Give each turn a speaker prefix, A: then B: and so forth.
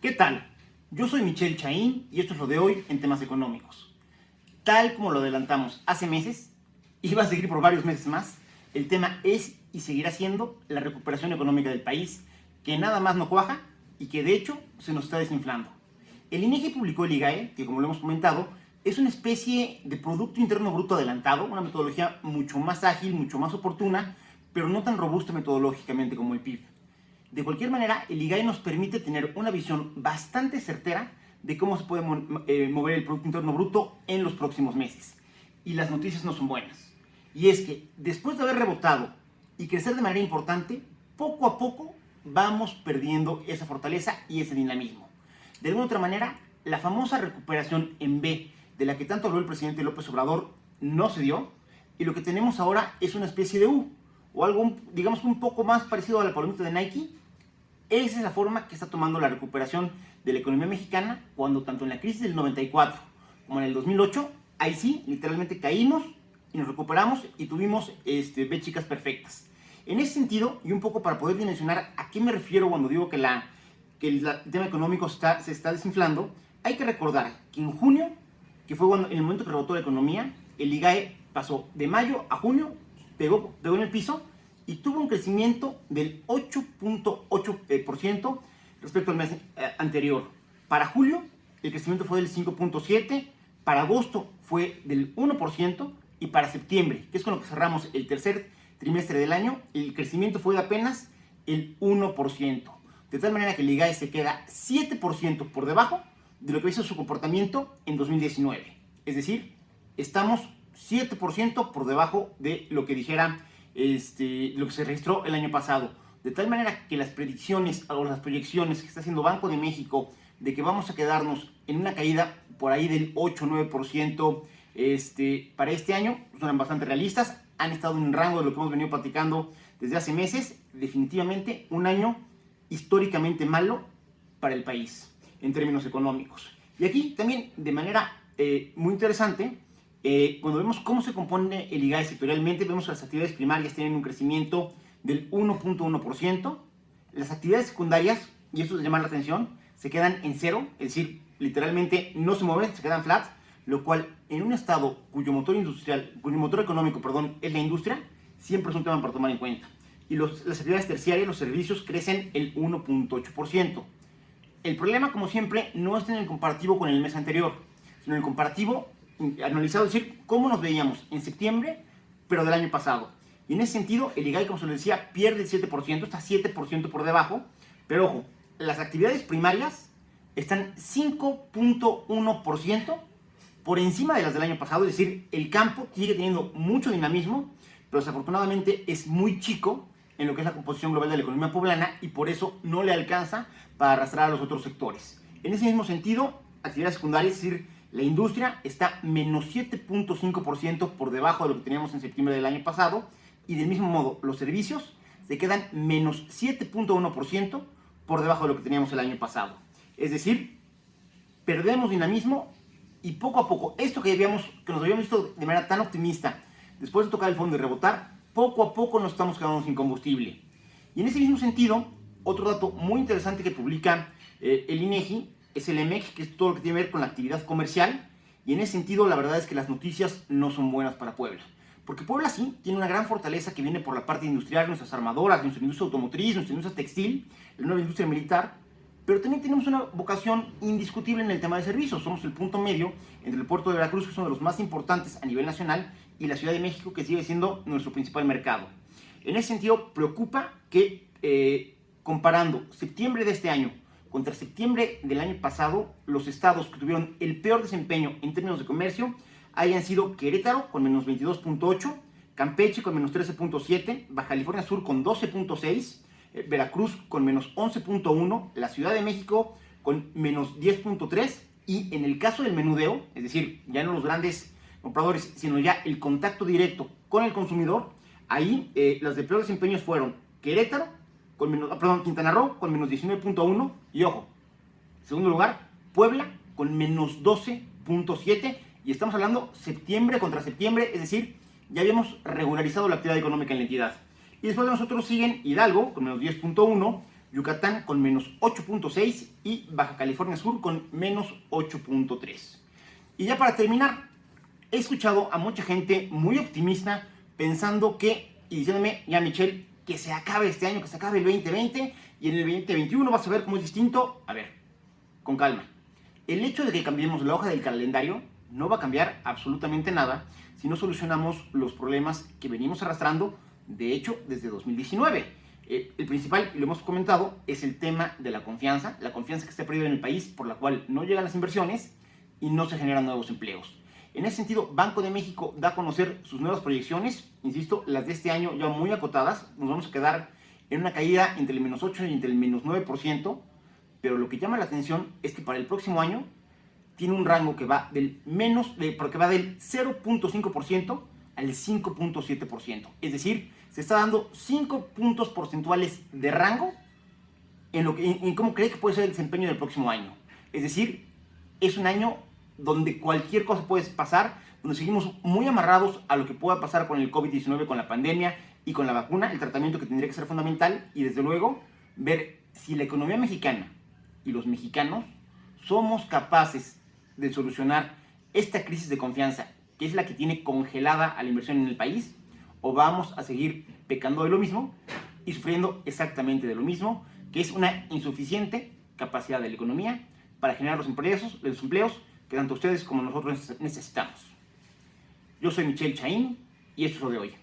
A: ¿Qué tal? Yo soy Michelle Chaín y esto es lo de hoy en temas económicos. Tal como lo adelantamos hace meses, y va a seguir por varios meses más, el tema es y seguirá siendo la recuperación económica del país, que nada más no cuaja y que de hecho se nos está desinflando. El INEGI publicó el IGAE, que como lo hemos comentado, es una especie de Producto Interno Bruto adelantado, una metodología mucho más ágil, mucho más oportuna, pero no tan robusta metodológicamente como el PIB. De cualquier manera, el IGAE nos permite tener una visión bastante certera de cómo se puede mover el Producto Interno Bruto en los próximos meses. Y las noticias no son buenas. Y es que después de haber rebotado y crecer de manera importante, poco a poco vamos perdiendo esa fortaleza y ese dinamismo. De alguna otra manera, la famosa recuperación en B, de la que tanto habló el presidente López Obrador, no se dio, y lo que tenemos ahora es una especie de U, o algo, digamos, un poco más parecido a la palomita de Nike. Esa es la forma que está tomando la recuperación de la economía mexicana, cuando tanto en la crisis del 94 como en el 2008, ahí sí, literalmente caímos y nos recuperamos y tuvimos B chicas perfectas. En ese sentido, y un poco para poder dimensionar a qué me refiero cuando digo que el tema económico se está desinflando, hay que recordar que en junio, que fue en el momento que rebotó la economía, el IGAE pasó de mayo a junio, pegó en el piso, y tuvo un crecimiento del 8.8% respecto al mes anterior. Para julio, el crecimiento fue del 5.7%, para agosto fue del 1%, y para septiembre, que es con lo que cerramos el tercer trimestre del año, el crecimiento fue de apenas el 1%. De tal manera que el IGAE se queda 7% por debajo de lo que hizo su comportamiento en 2019. Es decir, estamos 7% por debajo de lo que dijera lo que se registró el año pasado. De tal manera que las predicciones o las proyecciones que está haciendo Banco de México de que vamos a quedarnos en una caída por ahí del 8-9% para este año son bastante realistas. Han estado en un rango de lo que hemos venido platicando desde hace meses. Definitivamente un año históricamente malo para el país en términos económicos. Y aquí también de manera muy interesante, cuando vemos cómo se compone el IGAE sectorialmente, vemos que las actividades primarias tienen un crecimiento del 1.1%, las actividades secundarias, y esto es de llamar la atención, se quedan en cero, es decir, literalmente no se mueven, se quedan flat, lo cual en un estado cuyo motor económico, es la industria, siempre es un tema para tomar en cuenta. Y las actividades terciarias, los servicios, crecen el 1.8%. El problema, como siempre, no está en el comparativo con el mes anterior, sino en el comparativo analizado, es decir, cómo nos veíamos en septiembre, pero del año pasado. Y en ese sentido, el IGAE, como se les decía, pierde el 7%, está 7% por debajo, pero ojo, las actividades primarias están 5.1% por encima de las del año pasado, es decir, el campo sigue teniendo mucho dinamismo, pero desafortunadamente es muy chico en lo que es la composición global de la economía poblana y por eso no le alcanza para arrastrar a los otros sectores. En ese mismo sentido, actividades secundarias, es decir, la industria está menos 7.5% por debajo de lo que teníamos en septiembre del año pasado, y del mismo modo los servicios se quedan menos 7.1% por debajo de lo que teníamos el año pasado. Es decir, perdemos dinamismo y poco a poco, esto que nos habíamos visto de manera tan optimista, después de tocar el fondo y rebotar, poco a poco nos estamos quedando sin combustible. Y en ese mismo sentido, otro dato muy interesante que publica el INEGI es el EMEC, que es todo lo que tiene que ver con la actividad comercial, y en ese sentido la verdad es que las noticias no son buenas para Puebla. Porque Puebla sí tiene una gran fortaleza que viene por la parte industrial, nuestras armadoras, nuestra industria automotriz, nuestra industria textil, la nueva industria militar, pero también tenemos una vocación indiscutible en el tema de servicios. Somos el punto medio entre el puerto de Veracruz, que es uno de los más importantes a nivel nacional, y la Ciudad de México, que sigue siendo nuestro principal mercado. En ese sentido, preocupa que comparando septiembre de este año contra septiembre del año pasado, los estados que tuvieron el peor desempeño en términos de comercio hayan sido Querétaro con menos 22.8, Campeche con menos 13.7, Baja California Sur con 12.6, Veracruz con menos 11.1, la Ciudad de México con menos 10.3, y en el caso del menudeo, es decir, ya no los grandes compradores, sino ya el contacto directo con el consumidor, ahí las de peor desempeño fueron Querétaro, Quintana Roo con menos 19.1, y ojo, segundo lugar, Puebla con menos 12.7, y estamos hablando septiembre contra septiembre, es decir, ya habíamos regularizado la actividad económica en la entidad. Y después de nosotros siguen Hidalgo con menos 10.1, Yucatán con menos 8.6 y Baja California Sur con menos 8.3. Y ya para terminar, he escuchado a mucha gente muy optimista pensando que, y diciéndome, ya Michelle, que se acabe este año, que se acabe el 2020 y en el 2021 vas a ver cómo es distinto. A ver, con calma. El hecho de que cambiemos la hoja del calendario no va a cambiar absolutamente nada si no solucionamos los problemas que venimos arrastrando, de hecho, desde 2019. El principal, y lo hemos comentado, es el tema de la confianza que está perdida en el país, por la cual no llegan las inversiones y no se generan nuevos empleos. En ese sentido, Banco de México da a conocer sus nuevas proyecciones, insisto, las de este año ya muy acotadas, nos vamos a quedar en una caída entre el menos 8 y entre el menos 9%, pero lo que llama la atención es que para el próximo año tiene un rango que va del 0.5% al 5.7%. Es decir, se está dando 5 puntos porcentuales de rango en cómo cree que puede ser el desempeño del próximo año. Es decir, es un año donde cualquier cosa puede pasar, donde seguimos muy amarrados a lo que pueda pasar con el COVID-19, con la pandemia y con la vacuna, el tratamiento que tendría que ser fundamental, y desde luego ver si la economía mexicana y los mexicanos somos capaces de solucionar esta crisis de confianza, que es la que tiene congelada a la inversión en el país, o vamos a seguir pecando de lo mismo y sufriendo exactamente de lo mismo, que es una insuficiente capacidad de la economía para generar los empleos que tanto ustedes como nosotros necesitamos. Yo soy Michelle Chaín y esto es lo de hoy.